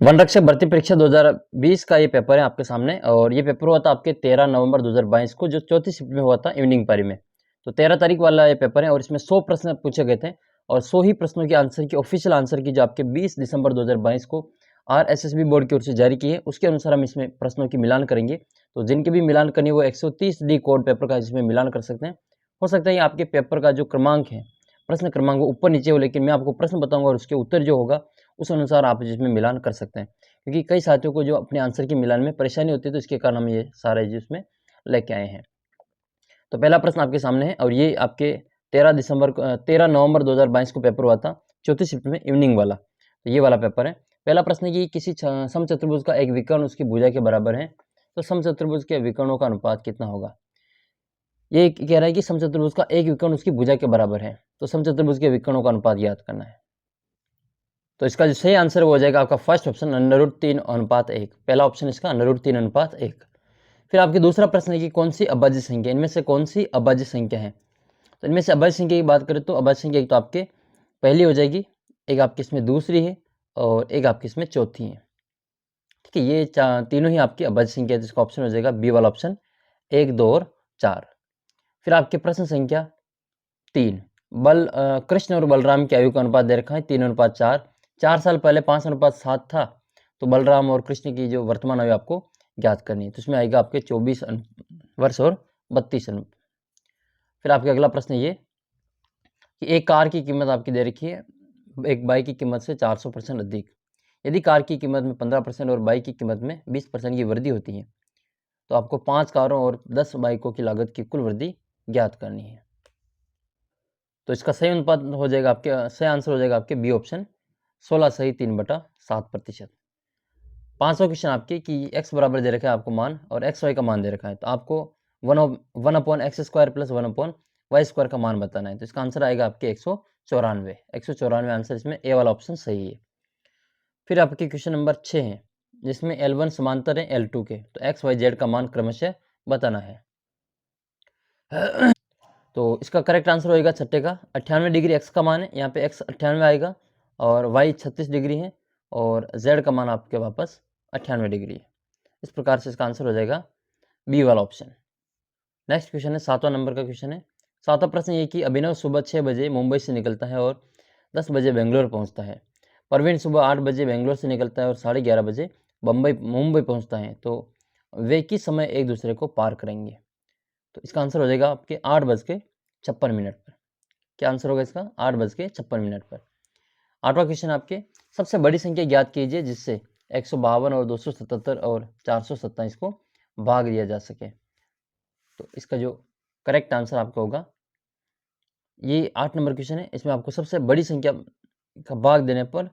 One रक्षक भर्ती परीक्षा 2020 का ये पेपर है आपके सामने, और ये पेपर हुआ था आपके 13 नवंबर 2022 को, जो चौथी शिफ्ट में हुआ था इवनिंग पारी में। तो 13 तारीख वाला ये पेपर है, और इसमें 100 प्रश्न पूछे गए थे, और 100 ही प्रश्नों के आंसर की ऑफिशियल आंसर की जो आपके 20 दिसंबर 2022 को RSSB बोर्ड की ओर से जारी की है, उसके अनुसार हम इसमें प्रश्नों की मिलान करेंगे। तो जिनके भी मिलान करनी वो 130D कोड पेपर का इसमें मिलान कर सकते हैं। हो सकता है आपके पेपर का जो क्रमांक है, प्रश्न क्रमांक वो ऊपर नीचे हो, लेकिन मैं आपको प्रश्न बताऊंगा और उसके उत्तर जो होगा उस अनुसार आप जिसमें मिलान कर सकते हैं, क्योंकि कई साथियों को जो अपने आंसर की मिलान में परेशानी होती है, तो इसके कारण हम ये सारे जो इसमें लेके आए हैं। तो पहला प्रश्न आपके सामने है, और ये आपके 13 नवंबर 2022 को पेपर हुआ था, चौथी शिफ्ट में इवनिंग वाला। तो ये वाला पेपर है। पहला प्रश्न है कि किसी समचतुर्भुज का एक विकर्ण उसकी भुजा के बराबर है, तो समचतुर्भुज के विकर्णों का अनुपात कितना होगा। ये कह रहा है कि समचतुर्भुज का एक विकर्ण उसकी भुजा के बराबर है, तो समचतुर्भुज के विकर्णों का अनुपात ज्ञात करना है। तो इसका जो सही आंसर वो हो जाएगा आपका फर्स्ट ऑप्शन, √3:1। पहला ऑप्शन इसका √3:1। फिर आपके दूसरा प्रश्न है कि कौन सी अभाज्य संख्या, इनमें से कौन सी अभाज्य संख्या है। तो इनमें से अभाज्य संख्या की बात करें तो अभाज्य संख्या एक तो आपके पहली हो जाएगी, एक आपकी इसमें दूसरी है, और एक आपकी इसमें चौथी है। ठीक है, ये तीनों ही आपकी अभाज्य संख्या है, जिसका ऑप्शन हो जाएगा बी वाला ऑप्शन, 1, 2 और 4। फिर आपके प्रश्न संख्या 3, कृष्ण और बलराम की आयु का अनुपात दे रखा है 3:4। 4 साल पहले 5:7 था, तो बलराम और कृष्ण की जो वर्तमान आयु आपको ज्ञात करनी है, तो इसमें आएगा आपके 24 वर्ष और 32 अनु। फिर आपके अगला प्रश्न ये कि एक कार की कीमत आपकी दे रखी है एक बाइक की कीमत से 400% अधिक। यदि कार की कीमत में 15% और बाइक की कीमत में 20% की वृद्धि होती है, तो आपको 5 कारों और 10 बाइकों की लागत की कुल वृद्धि ज्ञात करनी है। तो इसका सही अनुपात हो जाएगा आपके, सही आंसर हो जाएगा आपके बी ऑप्शन, 16 सही 3/7%। 500 क्वेश्चन आपके कि x बराबर दे रखा है आपको मान, और एक्स वाई का मान दे रखा है, तो आपको 1/x² प्लस 1/y² का मान बताना है। तो इसका आंसर आएगा आपके 194 आंसर, इसमें ए वाला ऑप्शन सही है। फिर आपके क्वेश्चन नंबर 6 है, जिसमें L1 समांतर है L2 के, तो एक्स वाई जेड का मान क्रमशः बताना है। तो इसका करेक्ट आंसर होएगा छठे का 98 डिग्री एक्स का मान है, यहाँ पे एक्स 98 आएगा, और वाई 36 डिग्री है, और जेड का मान आपके वापस 98 डिग्री है। इस प्रकार से इसका आंसर हो जाएगा बी वाला ऑप्शन। नेक्स्ट क्वेश्चन है 7वां नंबर का क्वेश्चन है। 7वां प्रश्न ये कि अभिनव सुबह 6 बजे मुंबई से निकलता है और 10 बजे बेंगलोर पहुंचता है। प्रवीण सुबह 8 बजे बेंगलोर से निकलता है और 11:30 बजे मुंबई पहुंचता है, तो वे किस समय एक दूसरे को पार करेंगे। तो इसका आंसर हो जाएगा आपके 8:56 पर। क्या आंसर होगा इसका, 8:56 पर। 8वां क्वेश्चन आपके, सबसे बड़ी संख्या ज्ञात कीजिए जिससे 152 और 277 और 427 को भाग दिया जा सके। तो इसका जो करेक्ट आंसर आपका होगा, ये 8 नंबर क्वेश्चन है, इसमें आपको सबसे बड़ी संख्या का भाग देने पर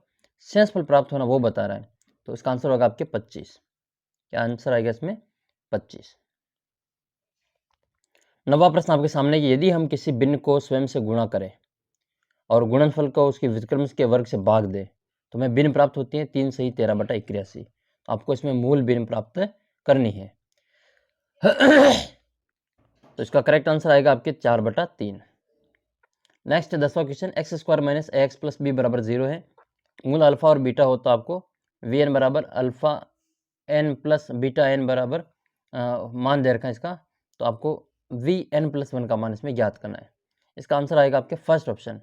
शेषफल प्राप्त होना वो बता रहा है। तो इसका आंसर होगा आपके 25। क्या आंसर आएगा इसमें, 25। 9वां प्रश्न आपके सामने कि यदि हम किसी भिन्न को स्वयं से गुणा करें और गुणनफल को उसके व्युत्क्रम के वर्ग से भाग दे, तो हमें भिन्न प्राप्त होती है 3 सही 13/81। आपको इसमें मूल भिन्न प्राप्त करनी है। तो इसका करेक्ट आंसर आएगा आपके 4/3। नेक्स्ट 10वां क्वेश्चन, x² - ax + b = 0 है। मूल अल्फा और बीटा हो तो आपको vn बराबर alpha n plus beta n बराबर मान दे रखा है इसका, तो आपको vn+1 का मान इसमें ज्ञात करना है। इसका आंसर आएगा आपके फर्स्ट ऑप्शन।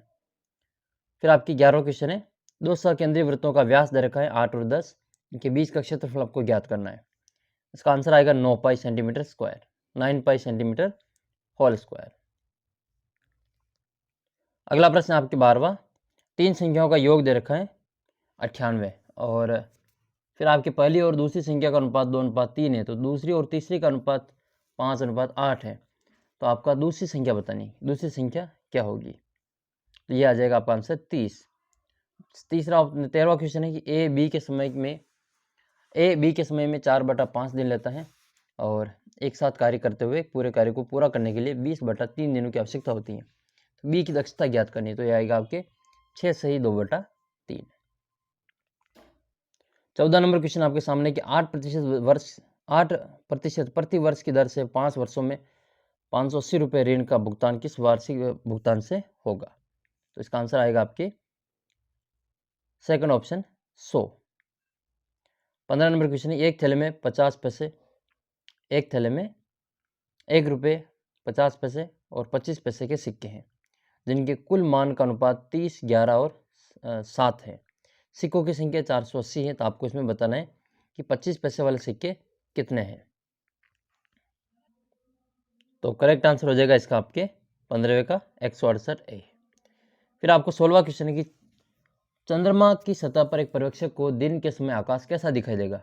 फिर आपकी 11वां क्वेश्चन है, दो सकेंद्रीय वृत्तों का व्यास दे रखा है 8 और 10, इनके बीच का क्षेत्रफल आपको ज्ञात करना है। इसका आंसर आएगा 9 pi centimetre square, 9 pi centimetre whole square. अगला प्रश्न आपके 12वां, तीन संख्याओं का योग दे रखा है 98, और फिर आपकी पहली और दूसरी संख्या का अनुपात 2:3 है, तो दूसरी और तीसरी का अनुपात 5:8 है। तो आपका दूसरी संख्या बतानी, दूसरी संख्या क्या होगी। तो ये आ जाएगा आपका आंसर 30। 13वां क्वेश्चन है कि ए बी के समय में 4/5 दिन लेता है, और एक साथ कार्य करते हुए पूरे कार्य को पूरा करने के लिए 20/3 दिनों की आवश्यकता होती है। तो बी की दक्षता ज्ञात करनी है, तो ये आएगा आपके 6 सही 2/3। 14 नंबर क्वेश्चन आपके सामने कि 8% प्रति वर्ष की दर से 5 वर्षों में 580 रुपये ऋण का भुगतान किस वार्षिक भुगतान से होगा। तो इसका आंसर आएगा आपके सेकंड ऑप्शन 100। 15 नंबर क्वेश्चन है, एक थैले में 50 पैसे, एक थैले में 1 रुपये 50 पैसे और 25 पैसे के सिक्के हैं, जिनके कुल मान का अनुपात 30, 11 और 7 है। सिक्कों की संख्या 480 है। तो आपको इसमें बताना है कि 25 पैसे वाले सिक्के कितने हैं। तो करेक्ट आंसर हो जाएगा इसका आपके 15वें का 168 ए। फिर आपको 16वां क्वेश्चन है कि चंद्रमा की सतह पर एक पर्यवेक्षक को दिन के समय आकाश कैसा दिखाई देगा।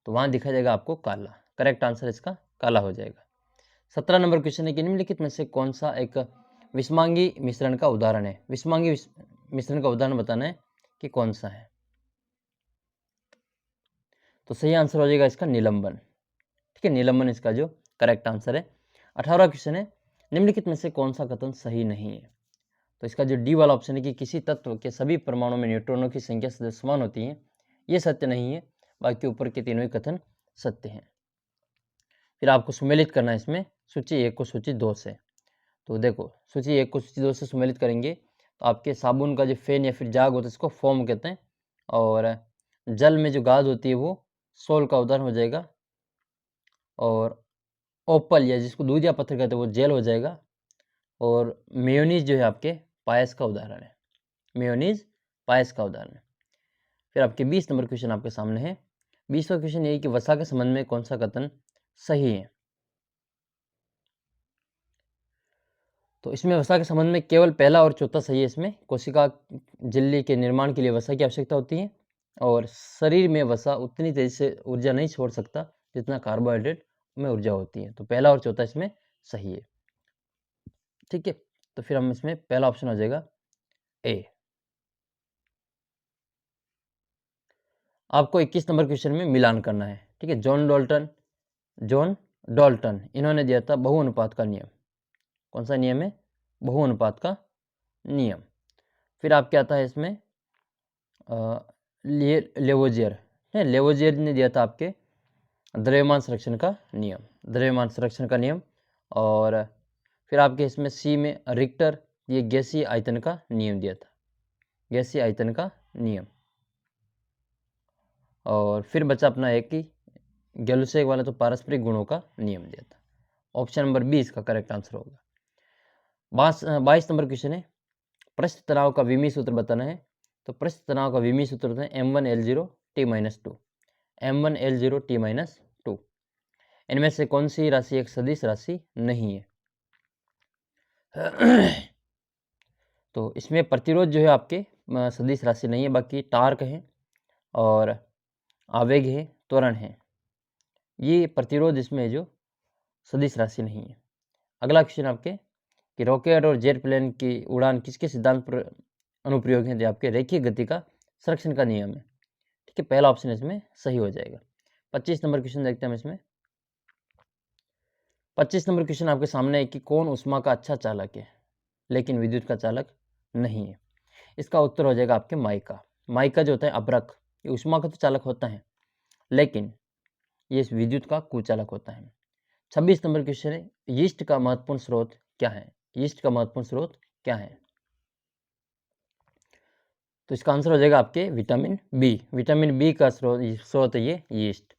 तो वहां दिखाई देगा आपको काला। करेक्ट आंसर इसका काला हो जाएगा। 17 नंबर क्वेश्चन है कि निम्नलिखित में से कौन सा एक विषमांगी मिश्रण का उदाहरण है। विषमांगी मिश्रण का उदाहरण बताना है कि कौन सा है। तो सही आंसर हो जाएगा इसका निलंबन। ठीक है, निलंबन इसका जो करेक्ट आंसर है। 18वां क्वेश्चन है, निम्नलिखित में से कौन सा कथन सही नहीं है। तो इसका जो डी वाला ऑप्शन है कि किसी तत्व के सभी परमाणुओं में न्यूट्रॉनों की संख्या समान होती है, ये सत्य नहीं है। बाकी ऊपर के तीनों ही कथन सत्य हैं। फिर आपको सुमेलित करना है इसमें सूची 1 को सूची 2 से। तो देखो, सूची 1 को सूची 2 से सुमेलित करेंगे तो आपके साबुन का जो फेन या फिर जाग होता है इसको फोम कहते हैं, और जल में जो गाज होती है वो सोल का उदाहरण हो जाएगा, और ओपल या जिसको दूध या पत्थर कहते हैं वो जेल हो जाएगा, और मेयोनीज जो है आपके पायस का उदाहरण है। मेयोनीज पायस का उदाहरण है। फिर आपके 20 नंबर क्वेश्चन आपके सामने है। 20वां क्वेश्चन यही कि वसा के संबंध में कौन सा कथन सही है। तो इसमें वसा के संबंध में केवल पहला और चौथा सही है। इसमें कोशिका झिल्ली के निर्माण के लिए वसा की आवश्यकता होती है, और शरीर में वसा उतनी तेजी से ऊर्जा नहीं छोड़ सकता जितना कार्बोहाइड्रेट में ऊर्जा होती है। तो पहला और चौथा इसमें सही है। ठीक है, तो फिर हम इसमें पहला ऑप्शन हो जाएगा ए। आपको 21 नंबर क्वेश्चन में मिलान करना है। ठीक है, जॉन डॉल्टन इन्होंने दिया था बहुअनुपात का नियम। कौन सा नियम है? बहुअनुपात का नियम। फिर आपके आता है इसमें लेवोजियर है। लेवोजियर ने दिया था आपके द्रव्यमान संरक्षण का नियम, द्रव्यमान संरक्षण का नियम। और फिर आपके इसमें सी में रिक्टर, ये गैसीय आयतन का नियम दिया था, गैसीय आयतन का नियम। और फिर बचा अपना एक ही गैलुसेक वाला, तो पारस्परिक गुणों का नियम दिया था। ऑप्शन नंबर 20 का करेक्ट आंसर होगा। 22 नंबर क्वेश्चन है, पृष्ठ तनाव का विमीय सूत्र बताना है। तो पृष्ठ तनाव का विमीय सूत्र होता है m1L0 T-2, m1L0 T-2। इनमें से कौन सी राशि एक सदिश राशि नहीं है? तो इसमें प्रतिरोध जो है आपके सदिश राशि नहीं है, बाकी टार्क है और आवेग है, त्वरण है, ये प्रतिरोध इसमें जो सदिश राशि नहीं है। अगला क्वेश्चन आपके कि रॉकेट और जेट प्लेन की उड़ान किसके सिद्धांत पर अनुप्रयोग है? आपके रेखीय गति का संरक्षण का नियम है। ठीक है, पहला ऑप्शन इसमें सही हो जाएगा। 25 नंबर क्वेश्चन देखते हैं हम इसमें। 25 नंबर क्वेश्चन आपके सामने है कि कौन ऊष्मा का अच्छा चालक है लेकिन विद्युत का चालक नहीं है। इसका उत्तर हो जाएगा आपके माइका। माइका जो होता है अभ्रक, ये ऊष्मा का तो चालक होता है लेकिन ये विद्युत का कुचालक होता है। 26 नंबर क्वेश्चन है, यीस्ट का महत्वपूर्ण स्रोत क्या है? यीस्ट का महत्वपूर्ण स्रोत क्या है? तो इसका आंसर हो जाएगा आपके विटामिन बी। विटामिन बी का स्रोत है ये यीस्ट।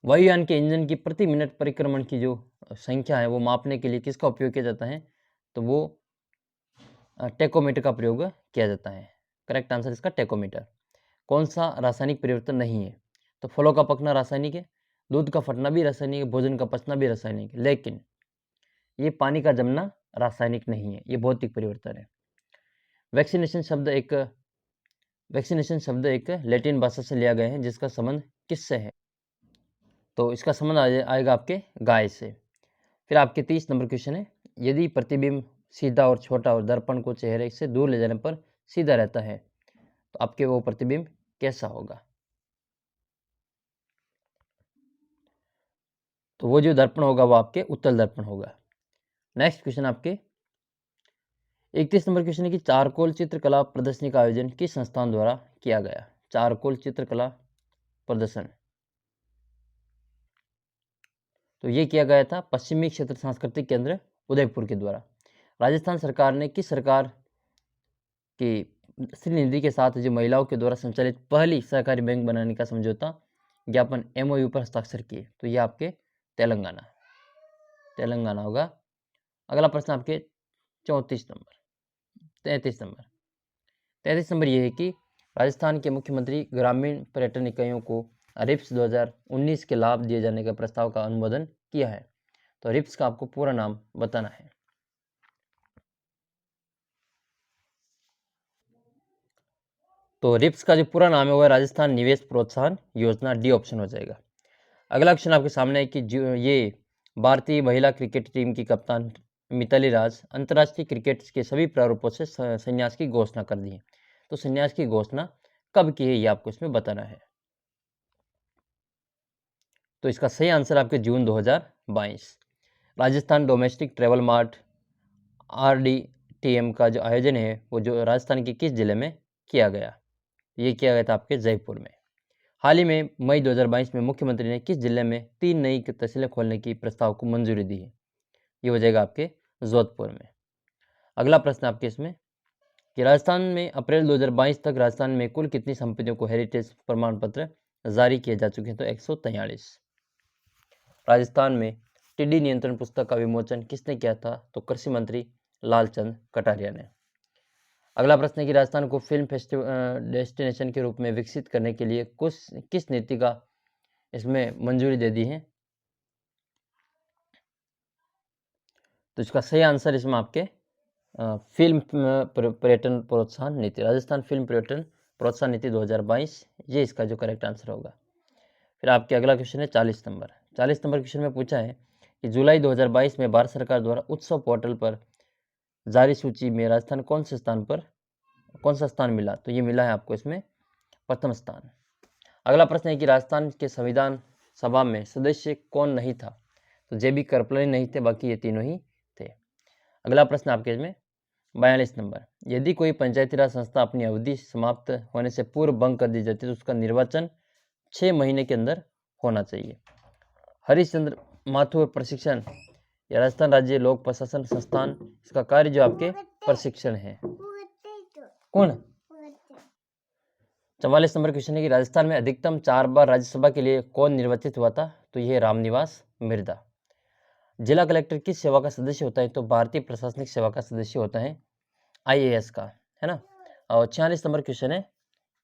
वायुयान के इंजन की प्रति मिनट परिक्रमण की जो संख्या है वो मापने के लिए किसका उपयोग किया जाता है? तो वो टेकोमीटर का प्रयोग किया जाता है। करेक्ट आंसर इसका टेकोमीटर। कौन सा रासायनिक परिवर्तन नहीं है? तो फलों का पकना रासायनिक है, दूध का फटना भी रासायनिक है, भोजन का पचना भी रासायनिक है, लेकिन ये पानी का जमना रासायनिक नहीं है, ये भौतिक परिवर्तन है। वैक्सीनेशन शब्द एक लैटिन भाषा से लिया गया है जिसका संबंध किससे है? तो इसका संबंध आएगा आपके गाय से। फिर आपके 30 नंबर क्वेश्चन है, यदि प्रतिबिंब सीधा और छोटा और दर्पण को चेहरे से दूर ले जाने पर सीधा रहता है तो आपके वो प्रतिबिंब कैसा होगा? तो वो जो दर्पण होगा वो आपके उत्तल दर्पण होगा। नेक्स्ट क्वेश्चन आपके 31 नंबर क्वेश्चन है कि चारकोल चित्रकला प्रदर्शनी का आयोजन किस संस्थान द्वारा किया गया? चारकोल चित्रकला प्रदर्शन, तो ये किया गया था पश्चिमी क्षेत्र सांस्कृतिक केंद्र उदयपुर के द्वारा। राजस्थान सरकार ने किस सरकार की श्रीनिधि के साथ जो महिलाओं के द्वारा संचालित पहली सहकारी बैंक बनाने का समझौता ज्ञापन MOU पर हस्ताक्षर किए? तो ये आपके तेलंगाना होगा। अगला प्रश्न आपके 33 नंबर ये है कि राजस्थान के मुख्यमंत्री ग्रामीण पर्यटन इकाइयों को रिप्स 2019 के लाभ दिए जाने के प्रस्ताव का अनुमोदन किया है। तो रिप्स का आपको पूरा नाम बताना है। तो रिप्स का जो पूरा नाम है वो राजस्थान निवेश प्रोत्साहन योजना, डी ऑप्शन हो जाएगा। अगला क्वेश्चन आपके सामने है कि जो ये भारतीय महिला क्रिकेट टीम की कप्तान मिताली राज अंतर्राष्ट्रीय क्रिकेट के सभी प्रारूपों से संन्यास की घोषणा कर दी है। तो संन्यास की घोषणा कब की है ये आपको इसमें बताना है। तो इसका सही आंसर आपके जून 2022। Rajasthan domestic travel mart RDTM का जो आयोजन है वो जो राजस्थान के किस जिले में किया गया? ये किया गया था आपके जयपुर में। हाल ही में मई 2022 में मुख्यमंत्री ने किस जिले में 3 नई तहसीलें खोलने की प्रस्ताव को मंजूरी दी है? ये हो जाएगा आपके जोधपुर में। अगला प्रश्न आपके इसमें कि राजस्थान में अप्रैल 2022 तक राजस्थान में कुल कितनी संपत्तियों को हेरिटेज प्रमाण पत्र जारी किए जा चुके हैं? तो 143। राजस्थान में टिड्डी नियंत्रण पुस्तक का विमोचन किसने किया था? तो कृषि मंत्री लालचंद कटारिया ने। अगला प्रश्न है कि राजस्थान को फिल्म डेस्टिनेशन के रूप में विकसित करने के लिए किस नीति का इसमें मंजूरी दे दी है? तो इसका सही आंसर इसमें आपके फिल्म पर्यटन प्रोत्साहन नीति, राजस्थान फिल्म पर्यटन प्रोत्साहन नीति 2022, ये इसका जो करेक्ट आंसर होगा। फिर आपके अगला क्वेश्चन है 40 नंबर क्वेश्चन में पूछा है कि जुलाई 2022 में भारत सरकार द्वारा उत्सव पोर्टल पर जारी सूची में राजस्थान कौन सा स्थान मिला? तो ये मिला है आपको इसमें प्रथम स्थान। अगला प्रश्न है कि राजस्थान के संविधान सभा में सदस्य कौन नहीं था? तो JB कृपलानी नहीं थे, बाकी ये तीनों ही थे। अगला प्रश्न आपके इसमें 42 नंबर, यदि कोई पंचायती राज संस्था अपनी अवधि समाप्त होने से पूर्व भंग कर दी जाती है तो उसका निर्वाचन 6 महीने के अंदर होना चाहिए। हरिश्चंद्र माथुर प्रशिक्षण या राजस्थान राज्य लोक प्रशासन संस्थान, इसका कार्य जो आपके प्रशिक्षण है। कौन? 44 नंबर क्वेश्चन है कि राजस्थान में अधिकतम 4 बार राज्यसभा के लिए कौन निर्वाचित हुआ था? तो यह रामनिवास मिर्धा। जिला कलेक्टर किस सेवा का सदस्य होता है? तो भारतीय प्रशासनिक सेवा का सदस्य होता है, IAS का, है ना। और 46 नंबर क्वेश्चन है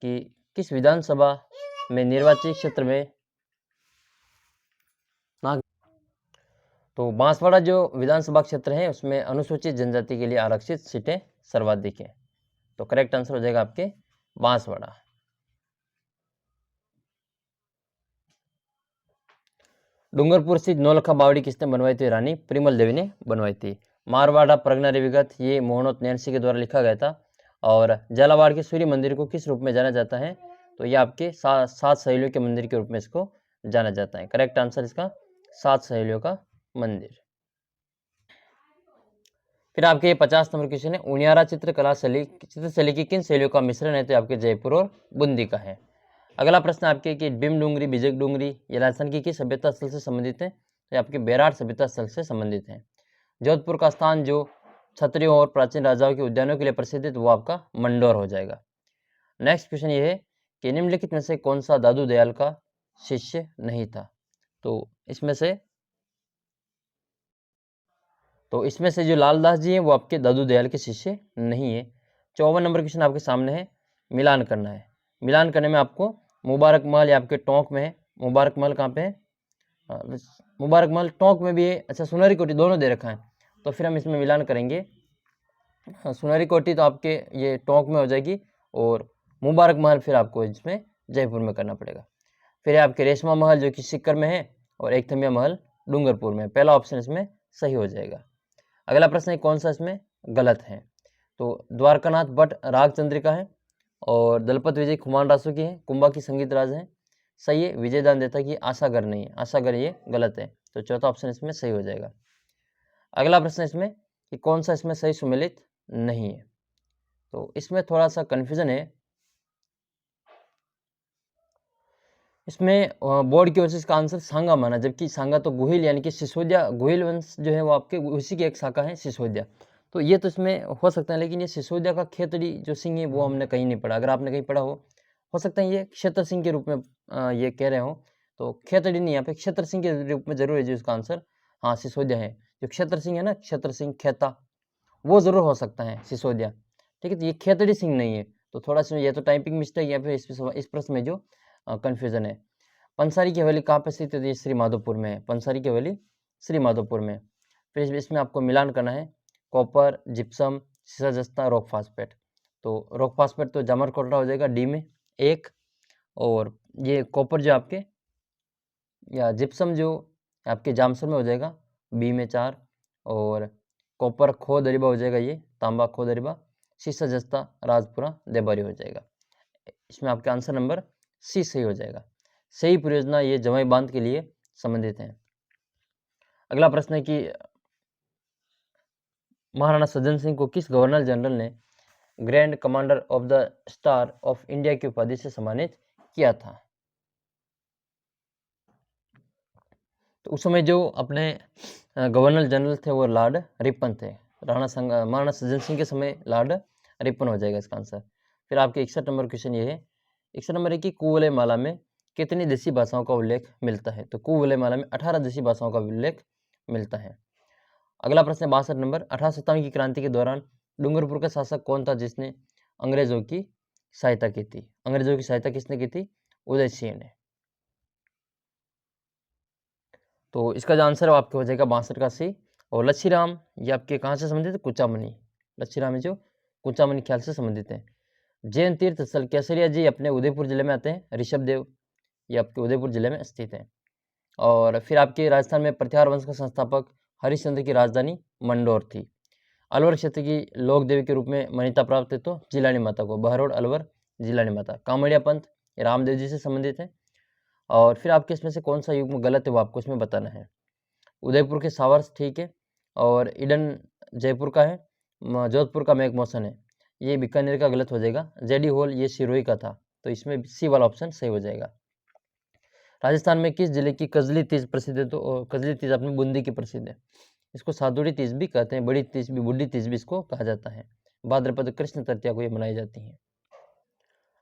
कि किस विधानसभा में निर्वाचित क्षेत्र में तो बांसवाड़ा जो विधानसभा क्षेत्र है उसमें अनुसूचित जनजाति के लिए आरक्षित सीटें सर्वाधिक है। तो करेक्ट आंसर हो जाएगा आपके बांसवाड़ा। डूंगरपुर स्थित नौलखा बावड़ी किसने बनवाई थी? रानी परिमल देवी ने बनवाई थी। मारवाड़ा प्रज्ञा विगत ये मोहनोत नैन्सी के द्वारा लिखा गया था। और झालावाड़ के सूर्य मंदिर को किस रूप में जाना जाता है? तो ये आपके 7 सहेलियों के मंदिर के रूप में इसको जाना जाता है। करेक्ट आंसर इसका 7 सहेलियों का मंदिर। फिर आपके 50 नंबर क्वेश्चन है, उनियारा चित्रकला चित्रशैली की किन शैलियों का मिश्रण है? तो आपके जयपुर और बूंदी का है। अगला प्रश्न आपके कि बिम डूंगरी बिजक डूंगरी ये राजस्थान की किस सभ्यता स्थल से संबंधित है? तो आपके बेराट सभ्यता स्थल से संबंधित है। जोधपुर का स्थान जो क्षत्रियों और प्राचीन राजाओं के उद्यानों के लिए प्रसिद्ध है, तो वो आपका मंडोर हो जाएगा। नेक्स्ट क्वेश्चन ये है कि निम्नलिखित में से कौन सा दादू दयाल का शिष्य नहीं था? तो इसमें से जो लालदास जी हैं वो आपके दादू दयाल के शिष्य नहीं है। 54 नंबर क्वेश्चन आपके सामने है, मिलान करना है। मिलान करने में आपको मुबारक महल या आपके टोंक में है। मुबारक महल कहाँ पे है? मुबारक महल टोंक में भी है। अच्छा, सुनहरी कोठी दोनों दे रखा है, तो फिर हम इसमें मिलान करेंगे। सुनहरी कोठी तो आपके ये टोंक में हो जाएगी और मुबारक महल फिर आपको इसमें जयपुर में करना पड़ेगा। फिर आपके रेशमा महल जो कि सीकर में है और एक थमिया महल डूंगरपुर में। पहला ऑप्शन इसमें सही हो जाएगा। अगला प्रश्न है कौन सा इसमें गलत है? तो द्वारकानाथ भट्ट राग चंद्रिका है और दलपत विजय खुमान रासू की है, कुंभा की संगीत राज है। सही है। विजयदान देता की आशागर नहीं है, आशागर ये गलत है। तो चौथा ऑप्शन इसमें सही हो जाएगा। अगला प्रश्न इसमें कि कौन सा इसमें सही सुमेलित नहीं है? तो इसमें थोड़ा सा कंफ्यूजन है। इसमें बोर्ड की ओर से इसका आंसर सांगा माना, जबकि सांगा तो गुहिल यानी कि सिसोदिया गुहिल वंश जो है वो आपके उसी की एक शाखा है सिसोदिया। तो ये तो इसमें हो सकता है, लेकिन ये सिसोदिया का खेतड़ी जो सिंह है वो हमने कहीं नहीं पढ़ा। अगर आपने कहीं पढ़ा हो हो सकता है ये क्षेत्र सिंह के रूप में ये कह रहे हो, तो खेतड़ी नहीं, यहाँ पे क्षेत्र सिंह के रूप में जरूर है जो इसका आंसर हाँ सिसोदिया है। जो क्षेत्र सिंह है ना, क्षेत्र सिंह खेता, वो जरूर हो सकता है सिसोदिया, ठीक है। तो ये खेतड़ी सिंह नहीं है, तो थोड़ा सा ये तो टाइपिंग मिस्टेक या फिर इस प्रश्न में जो कंफ्यूजन है। पंसारी की हवेली कहाँ पे स्थित है? श्री माधोपुर में है, पंसारी की हवेली श्री माधोपुर में। फिर इसमें आपको मिलान करना है कॉपर, जिप्सम, सीसा जस्ता, रॉक फास्फेट। तो रॉक फास्फेट तो जामरकोटला हो जाएगा डी में 1, और ये कॉपर जो आपके या जिप्सम जो आपके जामसर में हो जाएगा बी में 4, और कॉपर खो दरिबा हो जाएगा ये तांबा खो दरिबा, सीसा जस्ता राजपुरा देबारी हो जाएगा। इसमें आपका आंसर नंबर सी सही हो जाएगा। सही परियोजना ये जमाई बांध के लिए संबंधित है। अगला प्रश्न है कि महाराणा सज्जन सिंह को किस गवर्नर जनरल ने grand commander of the star of India की उपाधि से सम्मानित किया था? तो उस समय जो अपने गवर्नर जनरल थे वो लॉर्ड रिपन थे। महाराणा सज्जन सिंह के समय लॉर्ड रिपन हो जाएगा इसका आंसर। फिर आपके 61 नंबर क्वेश्चन ये है, 61 नंबर है कि कुवलय माला में कितनी देशी भाषाओं का उल्लेख मिलता है? तो कुवलय माला में 18 देशी भाषाओं का उल्लेख मिलता है। अगला प्रश्न है 62 नंबर, 1857 की क्रांति के दौरान डूंगरपुर का शासक कौन था जिसने अंग्रेजों की सहायता की थी? अंग्रेजों की सहायता किसने की थी? उदय सिंह ने। तो इसका जो आंसर है वो आपके हो जाएगा 62 का सी। और लच्छीराम ये आपके कहाँ से संबंधित है? कुचामनी। लच्छीराम है जो कुचामनी ख्याल से संबंधित है। जैन तीर्थ स्थल केसरिया जी अपने उदयपुर जिले में आते हैं। ऋषभदेव ये आपके उदयपुर जिले में स्थित है। और फिर आपके राजस्थान में प्रत्याहार वंश का संस्थापक हरिश्चंद्र की राजधानी मंडोर थी। अलवर क्षेत्र की लोक देवी के रूप में मान्यता प्राप्त है तो जिलानी माता को, बहरोड अलवर जिलानी माता। कामड़िया पंथ रामदेव जी से संबंधित है। और फिर आपके इसमें से कौन सा युग्म गलत है वो आपको इसमें बताना है। उदयपुर के सावर्स ठीक है, और ईडन जयपुर का है, जोधपुर का मेघ मौसन है, ये बीकानेर का गलत हो जाएगा। जेडी हॉल ये सिरोही का था, तो इसमें सी वाला ऑप्शन सही हो जाएगा। राजस्थान में किस जिले की कजली तीज प्रसिद्ध है? तो कजली तीज अपने बूंदी की प्रसिद्ध है। इसको साधुड़ी तीज भी कहते हैं, बड़ी तीज भी, बुढ़ी तीज भी इसको कहा जाता है। भाद्रपद कृष्ण तृतीया को ये मनाई जाती है।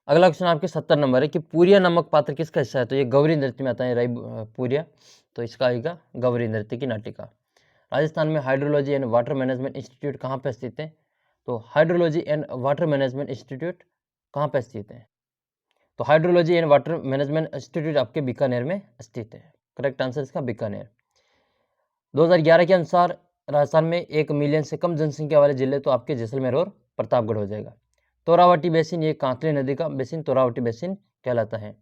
अगला क्वेश्चन आपके 70 नंबर है कि पूरिया नामक पात्र किसका हिस्सा है? तो ये गौरी नृत्य में आता है, पूरिया, तो इसका आएगा गौरी नृत्य की नाटिका। राजस्थान में hydrology and water management institute कहाँ पर स्थित है? तो hydrology and water management institute कहाँ पर स्थित है? तो hydrology and water management institute आपके बीकानेर में स्थित है। करेक्ट आंसर इसका बीकानेर। 2011 के अनुसार राजस्थान में 1 मिलियन से कम जनसंख्या वाले जिले तो आपके जैसलमेर और प्रतापगढ़ हो जाएगा। तोरावटी बेसिन ये कांकरे नदी का बेसिन तोरावटी बेसिन कहलाता है।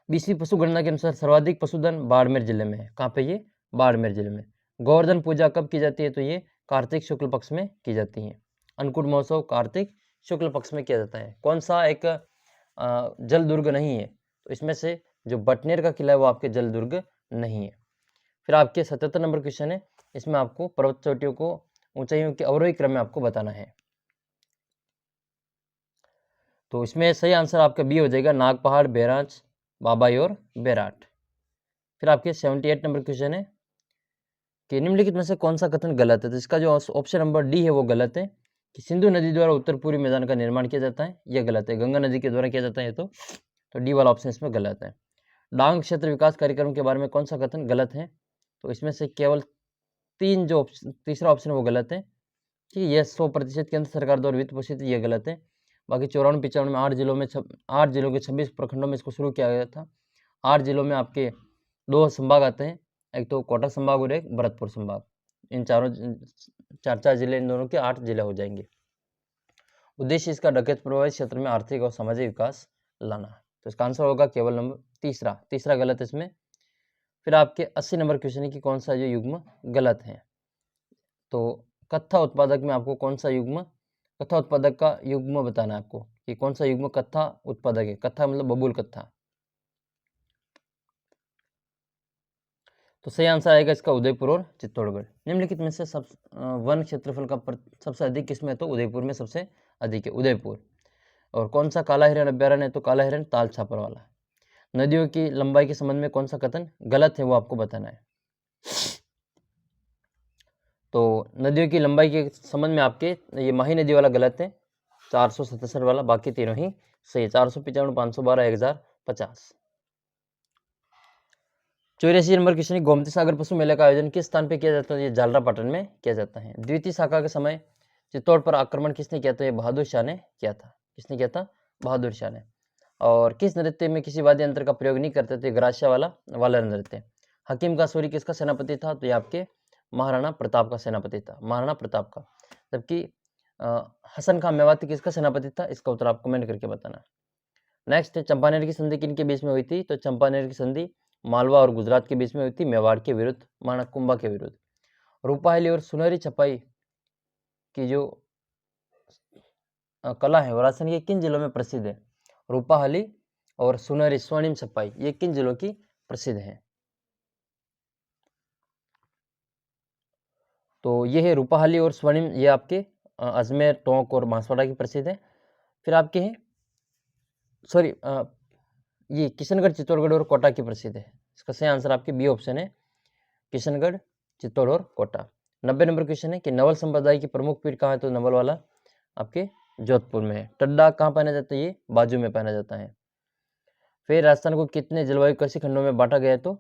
20वीं पशु गणना के अनुसार सर्वाधिक पशुधन बाड़मेर जिले में है। कहाँ पे? ये बाड़मेर जिले में। गोवर्धन पूजा कब की जाती है? तो ये कार्तिक शुक्ल पक्ष में की जाती है। अन्नकूट महोत्सव कार्तिक शुक्ल पक्ष में किया जाता है। कौन सा एक जल दुर्ग नहीं है? तो इसमें से जो बटनेर का किला है वो आपके जल दुर्ग नहीं है। फिर आपके 77 नंबर क्वेश्चन है, इसमें आपको पर्वत चोटियों को ऊंचाइयों के अवरोही क्रम में आपको बताना है। तो इसमें सही आंसर आपका बी हो जाएगा, नाग पहाड़, बैराज, बाबाई और बैराट। फिर आपके 78 नंबर क्वेश्चन है कि निम्नलिखित में से कौन सा कथन गलत है? तो इसका जो ऑप्शन नंबर डी है वो गलत है कि सिंधु नदी द्वारा उत्तर पूर्वी मैदान का निर्माण किया जाता है, यह गलत है। गंगा नदी के द्वारा किया जाता है तो डी वाला ऑप्शन इसमें गलत है। डांग क्षेत्र विकास कार्यक्रम के बारे में कौन सा कथन गलत है? तो इसमें से केवल तीसरा ऑप्शन वो गलत है कि यह 100% केंद्र सरकार द्वारा वित्त पोषित, ये गलत है। बाकी 94-95 में 8 जिलों के 26 प्रखंडों में इसको शुरू किया गया था। 8 जिलों में आपके 2 संभाग आते हैं, एक तो कोटा संभाग और एक भरतपुर संभाग। इन चार जिले, इन दोनों के 8 जिले हो जाएंगे। उद्देश्य इसका डकैत प्रभावित क्षेत्र में आर्थिक और सामाजिक विकास लाना। तो इसका आंसर होगा केवल नंबर तीसरा गलत इसमें। फिर आपके 80 नंबर क्वेश्चन है कि कौन सा जो युग्म गलत है? तो कत्था उत्पादक में आपको कौन सा युग्म, कत्था उत्पादक का युग्म बताना है आपको कि कौन सा युग्म कत्था उत्पादक है। कत्था मतलब बबूल कत्था। तो सही आंसर आएगा इसका उदयपुर और चित्तौड़गढ़। निम्नलिखित में से वन क्षेत्रफल का सबसे अधिक किसमें? तो उदयपुर में सबसे अधिक है, उदयपुर। और कौन सा काला हिरण अभ्यारण्य है? तो काला हिरण ताल छापर वाला। नदियों की लंबाई के संबंध में कौन सा कथन गलत है वो आपको बताना है। तो नदियों की लंबाई के संबंध में आपके ये माही नदी वाला गलत है, 477 वाला, बाकी तीनों ही सही, 495, 512, 1050। 84 नंबर क्वेश्चन है, गोमती सागर पशु मेले का आयोजन किस स्थान पे किया जाता है? ये झालरापाटन में किया जाता है। द्वितीय शाखा के समय चित्तौड़ पर आक्रमण किसने किया था? ये बहादुर शाह ने किया था। किसने किया था? बहादुर शाह ने। और किस नृत्य में किसी वाद्य यंत्र का प्रयोग नहीं करते थे? ग्रास्या वाला नृत्य। हकीम का सूरी किसका सेनापति था? तो ये आपके महाराणा प्रताप का सेनापति था, महाराणा प्रताप का। जबकि हसन खां मेवाती किसका सेनापति था? इसका उत्तर आप कमेंट करके बताना। नेक्स्ट है, चंपानेर की संधि किन के बीच में हुई थी? तो चंपानेर की संधि मालवा और गुजरात के बीच में हुई थी, मेवाड़ के विरुद्ध, माणककुंभा के विरुद्ध। रूपाहली और सुनहरी छपाई की जो कला है वो राजस्थान के किन जिलों में प्रसिद्ध है? रूपाहली और सुनहरी स्वर्णिम छपाई ये किन जिलों की प्रसिद्ध है? तो ये है रूपाहली और स्वर्णिम, ये आपके अजमेर, टोंक और बांसवाड़ा की प्रसिद्ध है। फिर आपके हैं सॉरी ये किशनगढ़, चित्तौड़गढ़ और कोटा की प्रसिद्ध है। इसका सही आंसर आपके बी ऑप्शन है, किशनगढ़, चित्तौड़ और कोटा। 90 नंबर क्वेश्चन है कि नवल संप्रदाय की प्रमुख पीठ कहाँ है? तो नवल वाला आपके जोधपुर में है। टड्डा कहाँ पहना जाता है? ये बाजू में पहना जाता है। फिर राजस्थान को कितने जलवायु कृषि खंडों में बांटा गया है? तो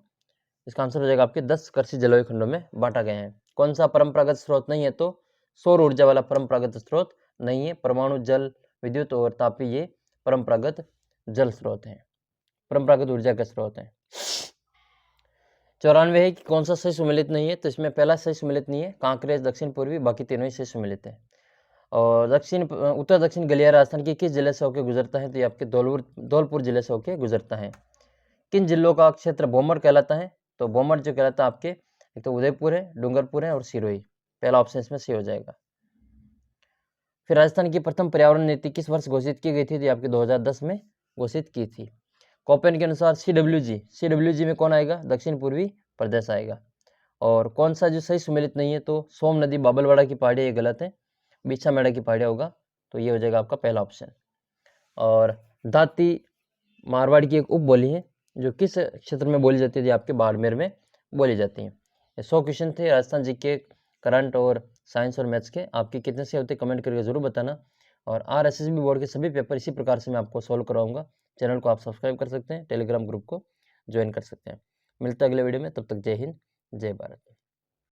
इसका आंसर हो जाएगा आपके 10 कृषि जलवायु खंडों में बांटा गया है। कौन सा परंपरागत स्रोत नहीं है? तो सौर ऊर्जा वाला परंपरागत स्रोत नहीं है। परमाणु जल विद्युत और तापीय ये परंपरागत जल स्रोत है, परंपरागत ऊर्जा के स्रोत है। 94 है कि कौन सा सही सुमेलित नहीं है? तो इसमें पहला सही सुमेलित नहीं है, कांकरेज दक्षिण पूर्वी, बाकी तीनों ही सही सुमेलित है। और उत्तर दक्षिण गलियारा राजस्थान के किस जिले से होकर गुजरता है? तो ये आपके धौलपुर जिले से होकर गुजरता है। किन जिलों का क्षेत्र भोमर कहलाता है? तो भोमर जो कहलाता है आपके एक तो उदयपुर है, डूंगरपुर है और सिरोही। पहला ऑप्शन इसमें सही हो जाएगा। फिर राजस्थान की प्रथम पर्यावरण नीति किस वर्ष घोषित की गई थी? तो आपके 2010 में घोषित की थी। कोपेन के अनुसार CWG में कौन आएगा? दक्षिण पूर्वी प्रदेश आएगा। और कौन सा जो सही सुमेलित नहीं है? तो सोम नदी बाबलवाड़ा की पहाड़ी, ये गलत है, बिछा मेड़ा की पहाड़ियाँ होगा, तो ये हो जाएगा आपका पहला ऑप्शन। और दाती मारवाड़ की एक उपबोली है जो किस क्षेत्र में बोली जाती है? आपके बाड़मेर में बोली जाती है। ये 100 क्वेश्चन थे राजस्थान जीके, करंट और साइंस और मैथ्स के। आपके कितने से होते कमेंट करके जरूर बताना। और RSSB बोर्ड के सभी पेपर इसी प्रकार से मैं आपको सॉल्व करवाऊंगा। चैनल को आप सब्सक्राइब कर सकते हैं, टेलीग्राम ग्रुप को ज्वाइन कर सकते हैं। मिलते हैं अगले वीडियो में, तब तक जय हिंद, जय भारत।